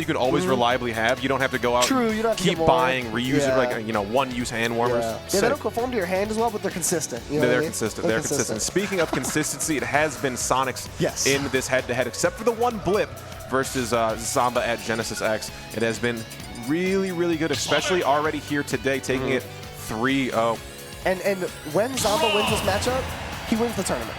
you can always reliably have. You don't have to go out True, you don't have to keep get buying, reuse it, like, you know, one-use hand warmers. Yeah, they don't conform to your hand as well, but they're consistent. You know they're what I mean? consistent. They're consistent. Speaking of consistency, it has been Sonix in this head-to-head, except for the one blip versus Zomba at Genesis X. It has been really, really good, especially already here today, taking it 3-0. And when Zomba wins this matchup, he wins the tournament.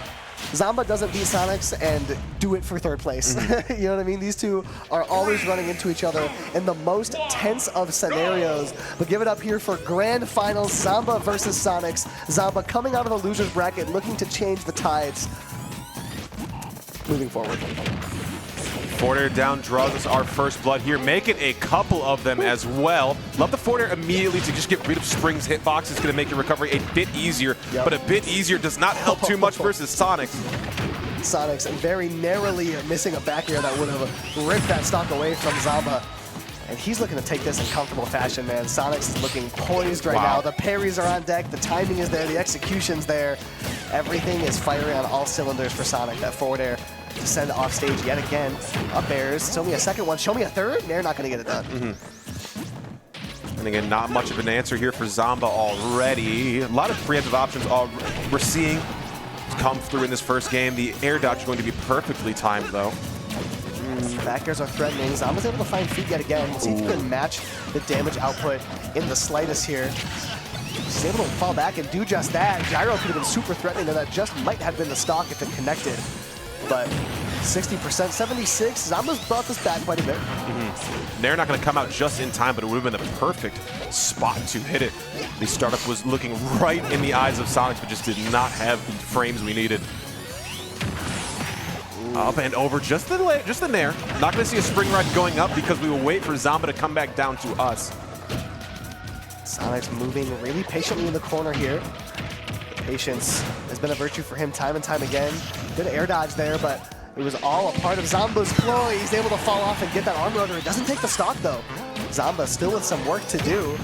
Zomba doesn't beat Sonix and do it for third place. You know what I mean? These two are always running into each other in the most tense of scenarios. But give it up here for grand finals, Zomba versus Sonix. Zomba coming out of the loser's bracket, looking to change the tides. Moving forward. Forward air down draws us our first blood here, making a couple of them as well. Love the forward air immediately to just get rid of Spring's hitbox. It's going to make your recovery a bit easier, but a bit easier does not help too much versus Sonix. Sonix very narrowly missing a back air that would have ripped that stock away from Zomba. And he's looking to take this in comfortable fashion, man. Sonix is looking poised right now. The parries are on deck, the timing is there, the execution's there. Everything is firing on all cylinders for Sonix. That forward air to send off stage yet again. Up airs. Show me a second one. Show me a third. They're not going to get it done. And again, not much of an answer here for Zomba already. A lot of preemptive options we're seeing come through in this first game. The air dodge is going to be perfectly timed, though. Back airs are threatening. Zomba's able to find feet yet again. Let's see if he can match the damage output in the slightest here. He's able to fall back and do just that. Gyro could have been super threatening, and that just might have been the stock if it connected. But 60%, 76, Zomba's brought this back quite a bit. They're not going to come out just in time, but it would have been the perfect spot to hit it. The startup was looking right in the eyes of Sonix, but just did not have the frames we needed. Up and over, just the nair. Not going to see a spring ride going up because we will wait for Zomba to come back down to us. Sonix moving really patiently in the corner here. Patience has been a virtue for him time and time again. Good air dodge there, but it was all a part of Zomba's ploy. He's able to fall off and get that arm rotor. It doesn't take the stock, though. Zomba still with some work to do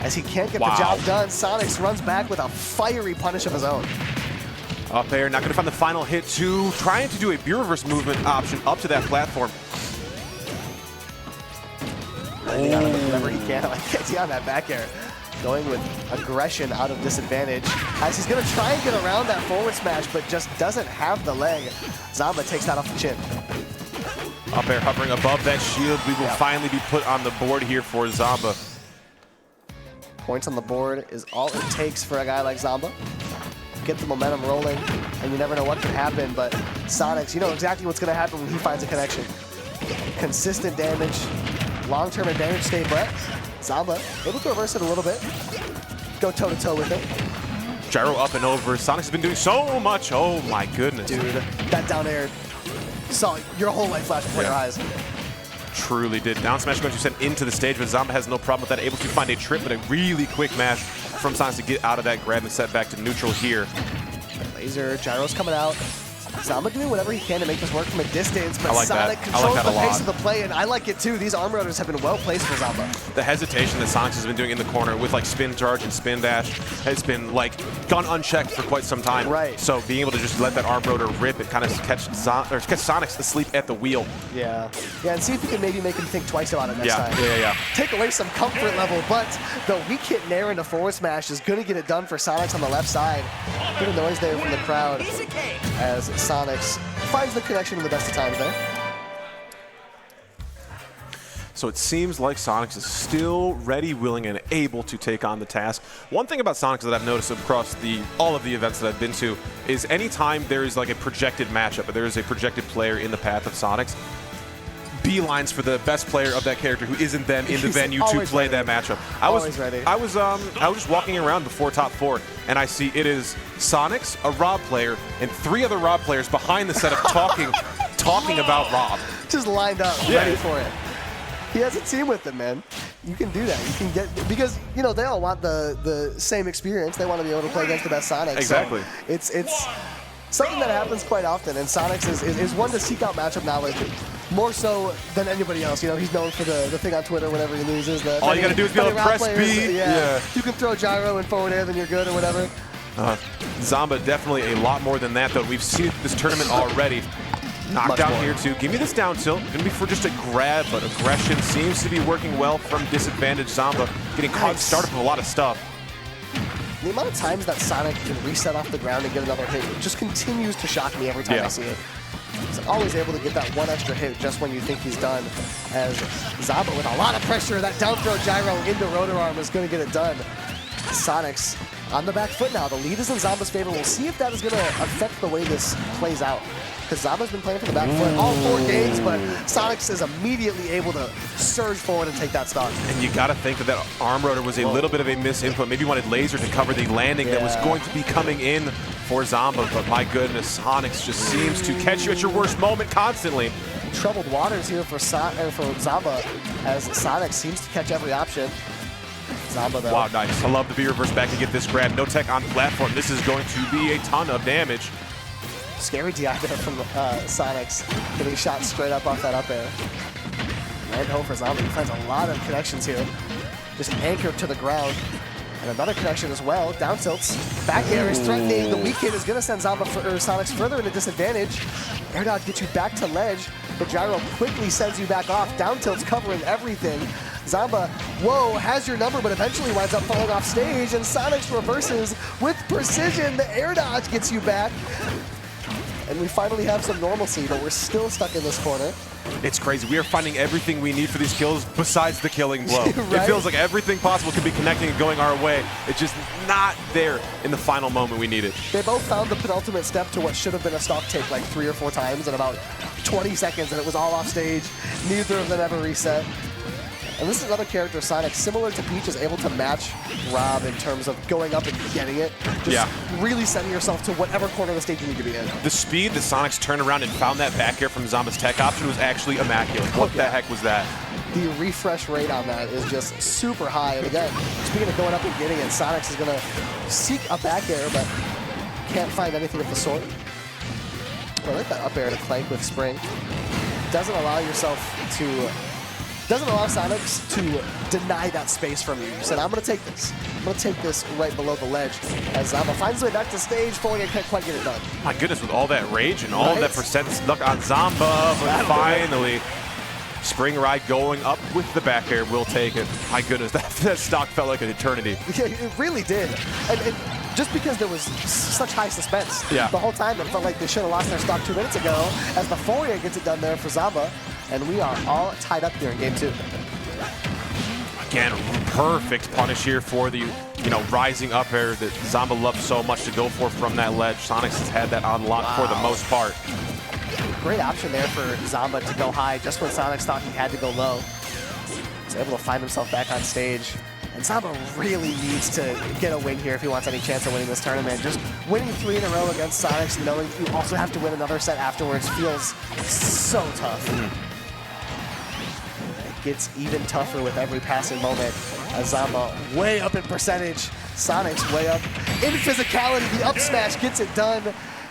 as he can't get the job done. Sonix runs back with a fiery punish of his own. Up there, not going to find the final hit, too. Trying to do a beer reverse movement option up to that platform. Whenever he can. I can't see on that back air. Going with aggression out of disadvantage as he's going to try and get around that forward smash, but just doesn't have the leg. Zomba takes that off the chin. Up air hovering above that shield. We will finally be put on the board here for Zomba. Points on the board is all it takes for a guy like Zomba. Get the momentum rolling, and you never know what can happen, but Sonix, you know exactly what's going to happen when he finds a connection. Consistent damage, long-term advantage state, but Zomba able to reverse it a little bit. Go toe-to-toe with it. Gyro up and over. Sonix has been doing so much. Oh my goodness. Dude, that down air saw your whole life flash before your eyes. Truly did. Down smash going to send into the stage, but Zomba has no problem with that. Able to find a trip, but a really quick mash from Sonix to get out of that grab and set back to neutral here. Laser, Gyro's coming out. Zomba doing whatever he can to make this work from a distance, but like Sonix controls the pace of the play, and I like it too. These arm rotors have been well placed for Zomba. The hesitation that Sonix has been doing in the corner with like spin charge and spin dash has been like gone unchecked for quite some time. Right. So being able to just let that arm rotor rip and kind of catch Sonix asleep at the wheel. Yeah, and see if you can maybe make him think twice about it next time. Yeah. Take away some comfort level, but the weak hit nair into forward smash is going to get it done for Sonix on the left side. Bit of noise there from the crowd as Sonix finds the connection in the best of times there. So it seems like Sonix is still ready, willing, and able to take on the task. One thing about Sonix that I've noticed across all of the events that I've been to is anytime there is like a projected matchup, or there is a projected player in the path of Sonix, beelines for the best player of that character who isn't them in the venue to play that matchup. I was just walking around before top 4, and I see it is Sonix, a Rob player, and 3 other Rob players behind the setup talking about Rob. Just lined up, ready for it. He has a team with him, man. You can do that. You can get, because you know they all want the same experience. They want to be able to play against the best Sonix. Exactly. So it's something that happens quite often, and Sonix is one to seek out matchup knowledge. More so than anybody else. You know, he's known for the thing on Twitter whenever he loses. All you got to do is be able to press B. Yeah. You can throw gyro and forward air, then you're good or whatever. Zomba definitely a lot more than that, though. We've seen this tournament already. Knockdown here too. Give me this down tilt. Gonna be for just a grab, but aggression seems to be working well from disadvantage Zomba. Getting caught started with a lot of stuff. The amount of times that Sonic can reset off the ground and get another hit just continues to shock me every time I see it. He's always able to get that one extra hit just when you think he's done. As Zomba with a lot of pressure, that down throw gyro into rotor arm is going to get it done. Sonix on the back foot now. The lead is in Zomba's favor. We'll see if that is going to affect the way this plays out. Because Zomba's been playing for the back foot all 4 games, but Sonix is immediately able to surge forward and take that stock. And you got to think that that arm rotor was a little bit of a misinput. Maybe wanted laser to cover the landing that was going to be coming in for Zomba, but my goodness, Sonix just seems to catch you at your worst moment constantly. Troubled waters here for Zomba, as Sonix seems to catch every option. Zomba, though. Wow, nice. I love the B reverse back to get this grab. No tech on platform. This is going to be a ton of damage. Scary DI there from Sonix, getting shot straight up off that up air. And home for Zomba. He finds a lot of connections here. Just anchored to the ground. And another connection as well. Down tilts. Back air is threatening. The weak hit is going to send Sonix further into disadvantage. Air dodge gets you back to ledge. The gyro quickly sends you back off. Down tilts covering everything. Zomba, whoa, has your number, but eventually winds up falling off stage. And Sonix reverses with precision. The air dodge gets you back. And we finally have some normalcy, but we're still stuck in this corner. It's crazy. We are finding everything we need for these kills besides the killing blow. Right? It feels like everything possible could be connecting and going our way. It's just not there in the final moment we need it. They both found the penultimate step to what should have been a stock take like 3 or 4 times in about 20 seconds, and it was all off stage. Neither of them ever reset. And this is another character, Sonix, similar to Peach, is able to match Rob in terms of going up and getting it. Just really setting yourself to whatever corner of the stage you need to be in. The speed that Sonix turned around and found that back air from Zomba's tech option was actually immaculate. What the heck was that? The refresh rate on that is just super high. And again, speaking of going up and getting it, Sonix is going to seek a back air, but can't find anything of the sort. I like that up air to clank with spring. Doesn't allow Sonix to deny that space from you. You said, I'm going to take this. I'm going to take this right below the ledge. As Zomba finds his way back to stage, falling and can't quite get it done. My goodness, with all that rage and all of that percent luck on Zomba, but finally, Spring Ride going up with the back air will take it. My goodness, that stock felt like an eternity. Yeah, it really did. And just because there was such high suspense the whole time, it felt like they should have lost their stock 2 minutes ago, as the forward air gets it done there for Zomba. And we are all tied up here in game 2. Again, perfect punish here for the rising up air that Zomba loves so much to go for from that ledge. Sonix has had that on lock for the most part. Great option there for Zomba to go high just when Sonix thought he had to go low. He's able to find himself back on stage. And Zomba really needs to get a win here if he wants any chance of winning this tournament. Just winning 3 in a row against Sonix, knowing you also have to win another set afterwards, feels so tough. It gets even tougher with every passing moment as Zomba way up in percentage. Sonix way up in physicality. The up smash gets it done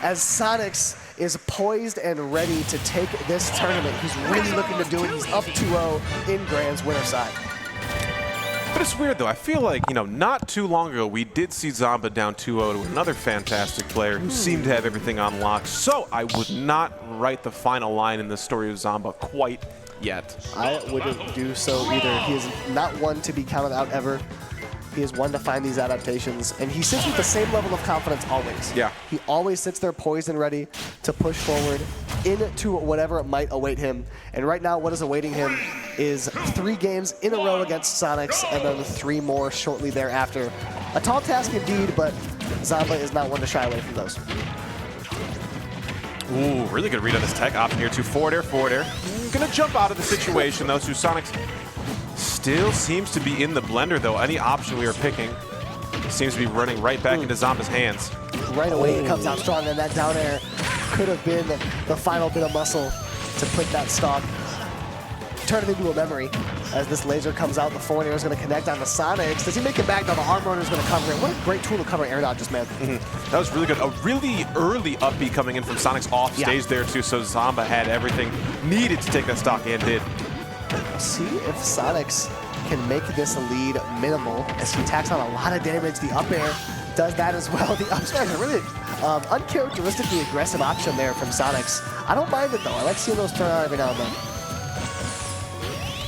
as Sonix is poised and ready to take this tournament. He's really looking to do it. He's up 2-0 in Grand's winner side. But it's weird, though. I feel like, not too long ago, we did see Zomba down 2-0 to another fantastic player who seemed to have everything on lock. So I would not write the final line in the story of Zomba quite yet. I wouldn't do so either. He is not one to be counted out ever. He is one to find these adaptations, and he sits with the same level of confidence always. Yeah. He always sits there poised and ready to push forward into whatever might await him. And right now, what is awaiting him is 3 games in a row against Sonix, and then 3 more shortly thereafter. A tall task indeed, but Zomba is not one to shy away from those. Ooh, really good read on this tech option here too. Forward air. Gonna jump out of the situation though, so Sonix still seems to be in the blender though. Any option we are picking seems to be running right back into Zomba's hands. Right away, it comes out strong, and that down air could have been the final bit of muscle to put that stock, turn it into a memory. As this laser comes out, the forward air is going to connect on the Sonix. Does he make it back? No, the arm rotor is going to cover it. What a great tool to cover air dodges, man. That was really good. A really early up B coming in from Sonix off stage there too, so Zomba had everything needed to take that stock and did. See if Sonix can make this lead minimal as he tacks on a lot of damage. The up air does that as well. The up smash is a really uncharacteristically aggressive option there from Sonix. I don't mind it though. I like seeing those turn out every now and then.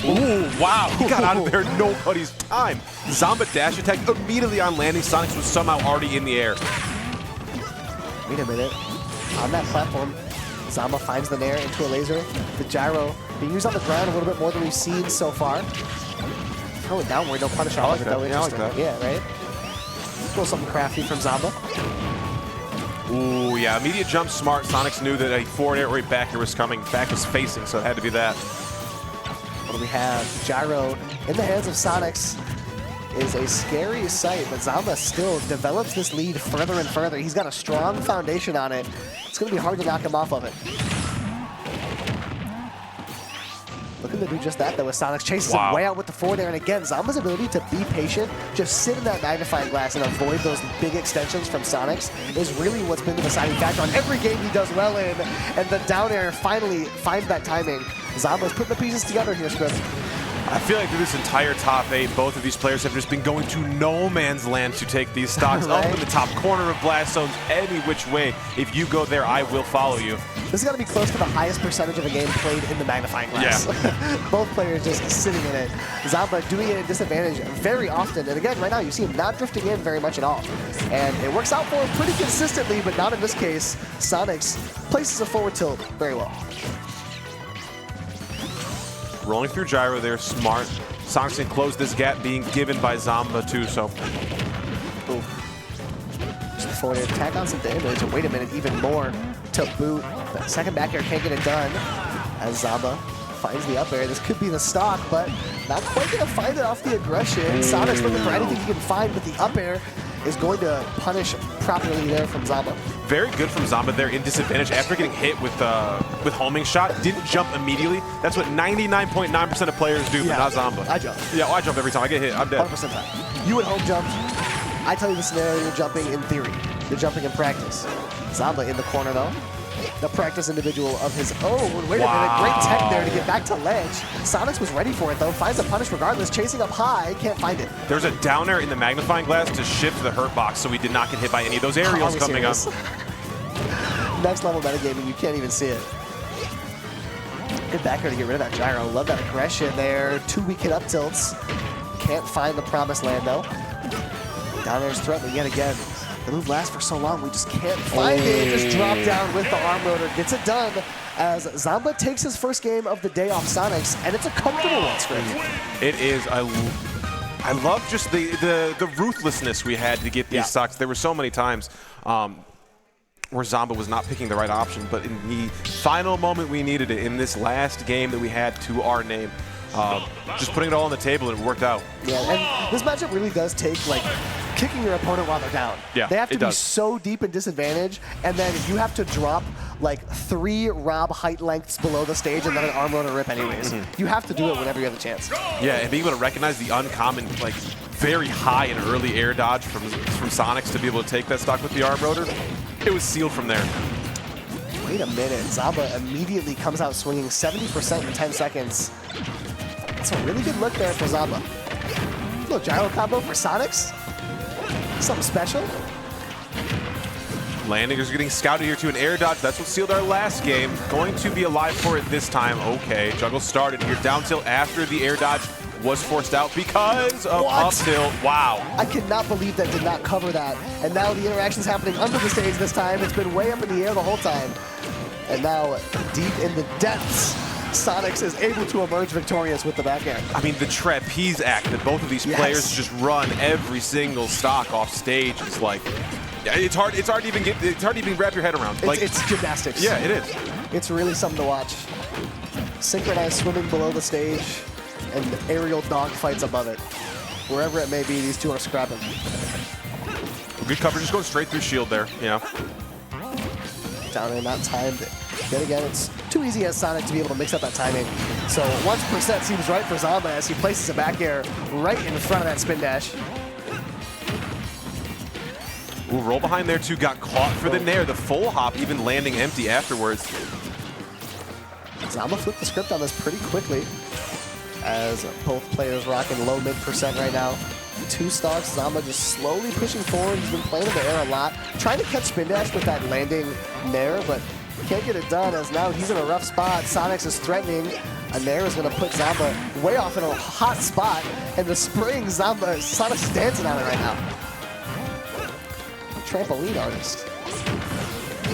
Ooh, wow, he got out of there in nobody's time. Zomba dash attack immediately on landing. Sonix was somehow already in the air. Wait a minute. On that platform, Zomba finds the nair into a laser. The gyro being used on the ground a little bit more than we've seen so far. Throw it downward, no punish off of it though. Yeah, I like that. Yeah, right? A little something crafty from Zomba. Ooh, yeah, immediate jump smart. Sonix knew that a forward air right back here was coming. Back was facing, so it had to be that. What do we have? Gyro in the hands of Sonix is a scary sight, but Zomba still develops this lead further and further. He's got a strong foundation on it. It's going to be hard to knock him off of it. Looking to do just that, though, as Sonix chases him way out with the forward air. And again, Zomba's ability to be patient, just sit in that magnifying glass and avoid those big extensions from Sonix is really what's been the deciding factor on every game he does well in. And the down air finally finds that timing. Zomba's putting the pieces together here, Script. I feel like through this entire top 8, both of these players have just been going to no man's land to take these stocks right? up in the top corner of blast zones, any which way. If you go there, I will follow you. This is going to be close to the highest percentage of a game played in the magnifying glass. Yeah. Both players just sitting in it. Zomba doing it at disadvantage very often. And again, right now, you see him not drifting in very much at all. And it works out for him pretty consistently, but not in this case. Sonix places a forward tilt very well. Rolling through gyro there, smart. Sonix can close this gap being given by Zomba too, so. Ooh. Just the forward air, tack on some damage, and wait a minute, even more to boot. That second back air can't get it done as Zomba finds the up air. This could be the stock, but not quite gonna find it off the aggression. Sonix looking for anything he can find, but the up air is going to punish properly there from Zomba. Very good from Zomba there in disadvantage after getting hit with homing shot. Didn't jump immediately. That's what 99.9% of players do, but not Zomba. I jump. Yeah, well, I jump every time I get hit. I'm dead. 100% time. You would home jump. I tell you the scenario, you're jumping in theory. You're jumping in practice. Zomba in the corner though. The practice individual of his own. Wait a minute, great tech there to get back to ledge. Sonix was ready for it though, finds a punish regardless, chasing up high, can't find it. There's a down air in the magnifying glass to shift the hurt box so he did not get hit by any of those aerials coming up. Next level metagaming, you can't even see it. Good back air to get rid of that gyro. Love that aggression there. 2 weak hit up tilts. Can't find the promised land though. Down air's threatening yet again. The move lasts for so long, we just can't find it. Just drop down with the arm rotor. Gets it done as Zomba takes his first game of the day off Sonix, and it's a comfortable one, Script. It is. I love just the ruthlessness we had to get these stocks. There were so many times where Zomba was not picking the right option, but in the final moment we needed it, in this last game that we had to our name, just putting it all on the table and it worked out. Yeah, and this matchup really does take like kicking your opponent while they're down. Yeah, they have to be so deep in disadvantage, and then you have to drop like 3 Rob height lengths below the stage and then an arm rotor rip anyways. You have to do it whenever you have the chance. Yeah, and being able to recognize the uncommon, like very high and early air dodge from Sonix to be able to take that stock with the arm rotor, it was sealed from there. Wait a minute, Zomba immediately comes out swinging 70% in 10 seconds. That's a really good look there for Zomba. A little gyro combo for Sonix. Something special. Landing is getting scouted here to an air dodge. That's what sealed our last game. Going to be alive for it this time. Okay, juggle started here. Down tilt after the air dodge was forced out because of up tilt. Wow. I cannot believe that did not cover that. And now the interaction's happening under the stage this time. It's been way up in the air the whole time. And now deep in the depths, Sonix is able to emerge victorious with the back air. I mean, the trapeze act that both of these players just run every single stock off stage is like, it's hard to even wrap your head around. It's gymnastics. Yeah, it is. It's really something to watch. Synchronized swimming below the stage and aerial dog fights above it. Wherever it may be, these two are scrapping. Good coverage, just going straight through shield there. Yeah. Down air not timed. Yet again, it's too easy as Sonix to be able to mix up that timing. So 1% seems right for Zomba as he places a back air right in front of that spin dash. Ooh, roll behind there too, got caught for the nair. The full hop even landing empty afterwards. Zomba flipped the script on this pretty quickly as both players rocking low mid% right now. 2 stocks. Zomba just slowly pushing forward. He's been playing in the air a lot, trying to catch spin dash with that landing nair, but can't get it done as now he's in a rough spot. Sonix is threatening. A nair is going to put Zomba way off in a hot spot, and the spring Sonix is dancing on it right now. Trampoline artist.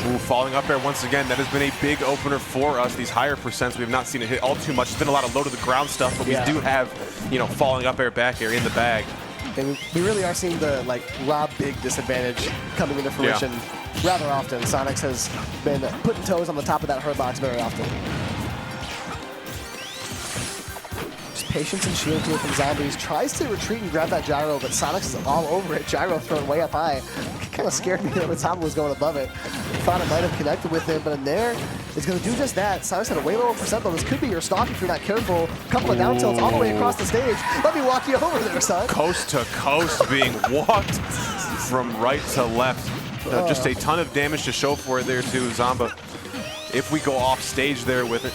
Ooh, falling up air once again. That has been a big opener for us. These higher percents, we have not seen it hit all too much. It's been a lot of low to the ground stuff, but we do have, you know, falling up air, back air in the bag. And we really are seeing the Rob Big disadvantage coming into fruition rather often. Sonix has been putting toes on the top of that hurt box very often. Just patience and shield here from Zombies. Tries to retreat and grab that gyro, but Sonix is all over it. Gyro thrown way up high. Kind of scared me that Zomba was going above it. Thought it might have connected with him, but in there, it's going to do just that. Sonix had a way lower percent, though. This could be your stock if you're not careful. A couple of down tilts all the way across the stage. Let me walk you over there, son. Coast to coast being walked from right to left. Just a ton of damage to show for it there, too, Zomba. If we go off stage there with it,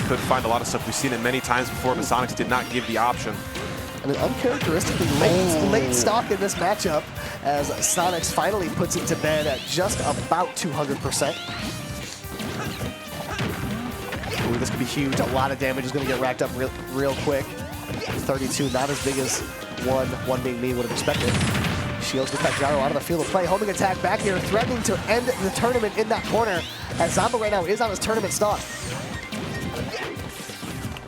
could find a lot of stuff. We've seen it many times before, but Sonix did not give the option. And an uncharacteristically late stock in this matchup as Sonix finally puts it to bed at just about 200%. Ooh, this could be huge. A lot of damage is going to get racked up real quick. 32, not as big as one being me would have expected. Shields with that gyro out of the field of play. Homing attack back here, threatening to end the tournament in that corner, as Zomba right now is on his tournament stock.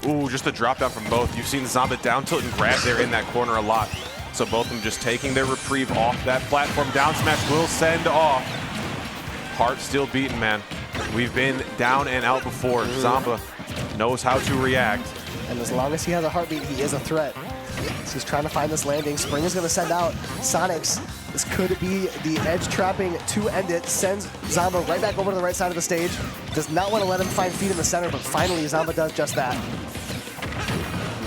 Ooh, just a drop down from both. You've seen Zomba down tilt and grab there in that corner a lot. So both of them just taking their reprieve off that platform. Down smash will send off. Heart still beating, man. We've been down and out before. Zomba knows how to react. And as long as he has a heartbeat, he is a threat. So he's trying to find this landing. Spring is going to send out Sonix. This could be the edge trapping to end it. Sends Zomba right back over to the right side of the stage. Does not want to let him find feet in the center, but finally Zomba does just that.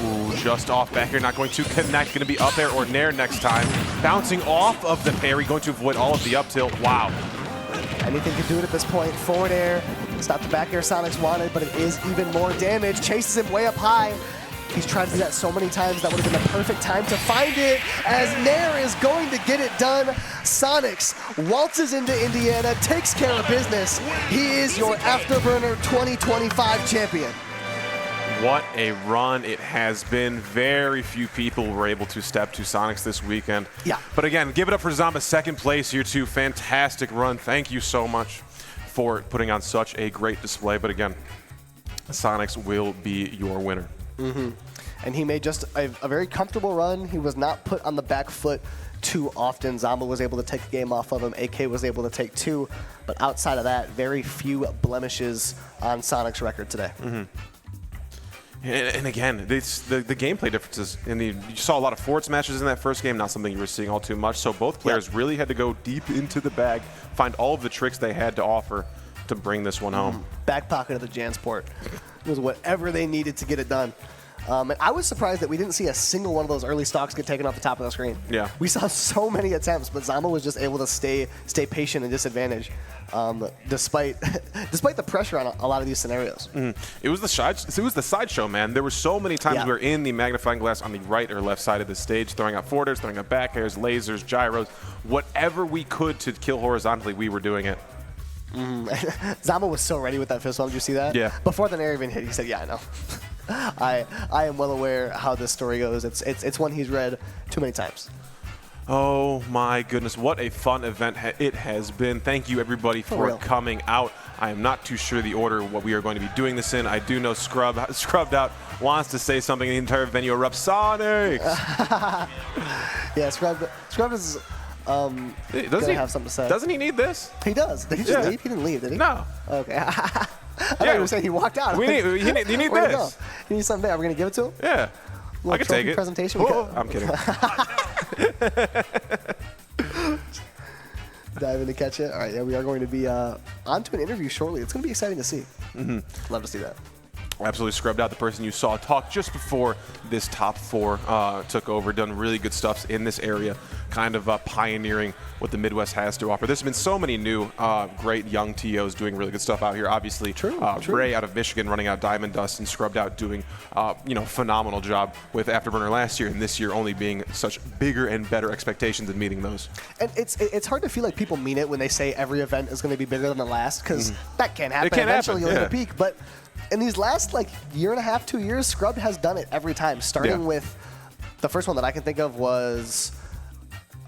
Ooh, just off back here, not going to connect. Going to be up air or nair next time. Bouncing off of the parry, going to avoid all of the up tilt. Wow. Anything can do it at this point. Forward air. It's not the back air Sonix wanted, but it is even more damage. Chases him way up high. He's tried to do that so many times, that would have been the perfect time to find it, as Nair is going to get it done. Sonix waltzes into Indiana, takes care of business. He is your Afterburner 2025 champion. What a run it has been. Very few people were able to step to Sonix this weekend. Yeah. But again, give it up for Zomba, second place here too. Fantastic run. Thank you so much for putting on such a great display. But again, Sonix will be your winner. And he made just a very comfortable run. He was not put on the back foot too often. Zomba was able to take a game off of him. AK was able to take 2. But outside of that, very few blemishes on Sonix's record today. And again, the gameplay differences. You saw a lot of forward smashes in that first game, not something you were seeing all too much. So both players really had to go deep into the bag, find all of the tricks they had to offer to bring this one home. Back pocket of the Jansport was whatever they needed to get it done. And I was surprised that we didn't see a single one of those early stocks get taken off the top of the screen. Yeah, we saw so many attempts, but Zomba was just able to stay patient and disadvantaged, despite the pressure on a lot of these scenarios. It was the sideshow, man. There were so many times we were in the magnifying glass on the right or left side of the stage, throwing out forward airs, throwing out back airs, lasers, gyros, whatever we could to kill horizontally, we were doing it. Zomba was so ready with that fist bump. Did you see that? Yeah. Before the nair even hit, he said, "Yeah, I know." I am well aware how this story goes. It's one he's read too many times. Oh my goodness, what a fun event it has been. Thank you everybody for coming out. I am not too sure the order what we are going to be doing this in. I do know Scrubbed Out wants to say something. The entire venue erupts. Sonix! Yeah, Scrubbed is does he have something to say? Doesn't he need this? He does. Did he just leave? He didn't leave, did he? No. Okay. I thought you were saying he walked out. You need this. You need something there. Are we going to give it to him? Yeah. I can take it. Presentation. I'm kidding. Dive in to catch it. All right, yeah, we are going to be on to an interview shortly. It's going to be exciting to see. Love to see that. Absolutely scrubbed out. The person you saw talk just before this top 4 took over, done really good stuff in this area, kind of pioneering what the Midwest has to offer. There's been so many new, great young TOs doing really good stuff out here. Obviously, True. Ray out of Michigan running out Diamond Dust, and Scrubbed Out doing, phenomenal job with Afterburner last year, and this year only being such bigger and better expectations and meeting those. And it's hard to feel like people mean it when they say every event is going to be bigger than the last, because that can't happen. It can't Eventually happen, you'll hit a peak, but in these last year and a half, 2 years, Scrubbed has done it every time. Starting with the first one that I can think of was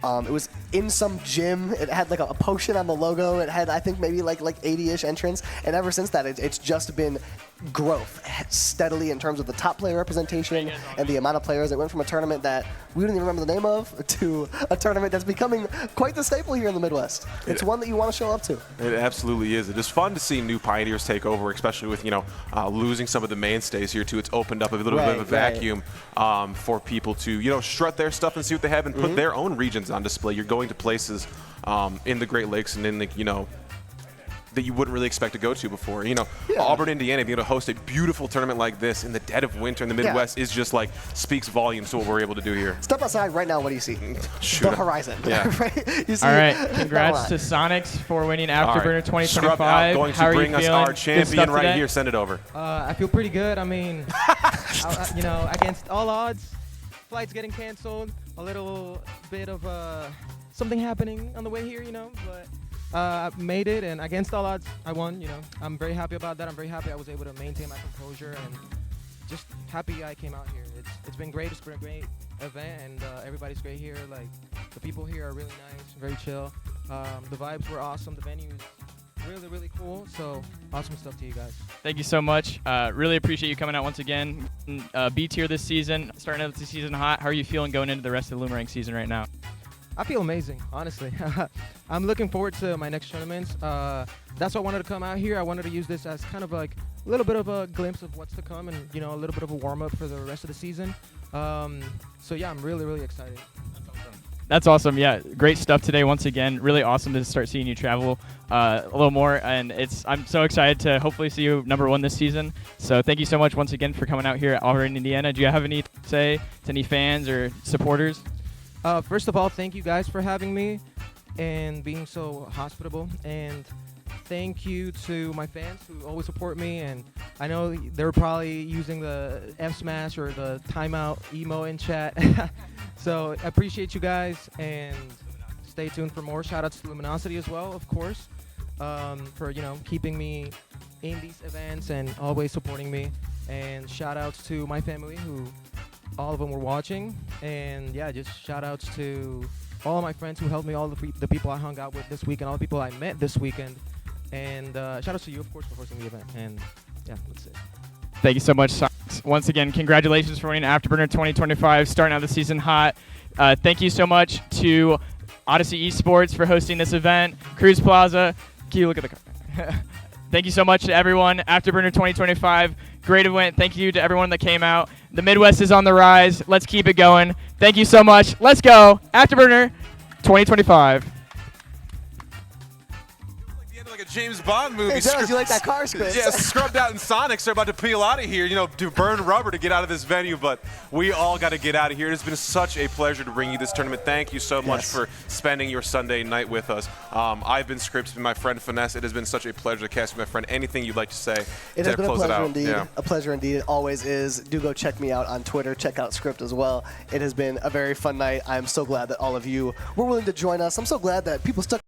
it was in some gym. It had like a potion on the logo. It had, I think, maybe like 80-ish entrants, and ever since that, it's just been growth steadily in terms of the top player representation and the amount of players. It went from a tournament that we don't even remember the name of to a tournament that's becoming quite the staple here in the Midwest. It's one that you want to show up to. It absolutely is. It is fun to see new pioneers take over, especially with losing some of the mainstays here too. It's opened up a little bit of a vacuum for people to strut their stuff and see what they have and put their own regions on display. You're going to places in the Great Lakes and in the that you wouldn't really expect to go to before. Auburn, Indiana, being able to host a beautiful tournament like this in the dead of winter in the Midwest is just speaks volumes to what we're able to do here. Step outside right now. What do you see? The horizon. Yeah. Right? You see all right. Congrats to Sonix for winning Afterburner 2025. Out going to bring us our champion right today? here. Send it over. I feel pretty good. I mean, against all odds, flights getting canceled, a little bit of something happening on the way here, but I made it, and against all odds, I won. I'm very happy about that. I'm very happy I was able to maintain my composure, and just happy I came out here. It's been great. It's been a great event, and everybody's great here. Like, the people here are really nice, very chill. The vibes were awesome. The venue is really, really cool. So awesome stuff to you guys. Thank you so much. Really appreciate you coming out once again. B tier this season, starting out the season hot. How are you feeling going into the rest of the Loomerang season right now? I feel amazing, honestly. I'm looking forward to my next tournaments. That's why I wanted to come out here. I wanted to use this as kind of like a little bit of a glimpse of what's to come, and a little bit of a warm-up for the rest of the season. So yeah, I'm really, really excited. That's awesome. Yeah, great stuff today once again. Really awesome to start seeing you travel a little more, and I'm so excited to hopefully see you #1 this season. So thank you so much once again for coming out here at Auburn, Indiana. Do you have anything to say to any fans or supporters? First of all, thank you guys for having me and being so hospitable, and thank you to my fans who always support me. And I know they're probably using the F smash or the timeout emo in chat. So I appreciate you guys, and stay tuned for more. Shout outs to Luminosity as well, of course, for keeping me in these events and always supporting me. And shout outs to my family, who all of them were watching. And yeah, just shout outs to all of my friends who helped me, all the people I hung out with this weekend, all the people I met this weekend. And shout outs to you, of course, for hosting the event. And yeah, that's it. Thank you so much, Sonix. Once again, congratulations for winning Afterburner 2025, starting out the season hot. Thank you so much to Odyssey Esports for hosting this event. Cruz Plaza, can you look at the car? Thank you so much to everyone. Afterburner 2025, great event. Thank you to everyone that came out. The Midwest is on the rise. Let's keep it going. Thank you so much. Let's go. Afterburner 2025. Like a James Bond movie. It does. You like that car spin? Yeah, Scrubbed Out and Sonix are about to peel out of here, to burn rubber to get out of this venue, but we all got to get out of here. It has been such a pleasure to bring you this tournament. Thank you so much for spending your Sunday night with us. I've been Scripps, been my friend Finesse. It has been such a pleasure to cast with my friend. Anything you'd like to say it to has been close a pleasure it out? indeed. Yeah. A pleasure indeed. It always is. Do go check me out on Twitter. Check out Script as well. It has been a very fun night. I'm so glad that all of you were willing to join us. I'm so glad that people stuck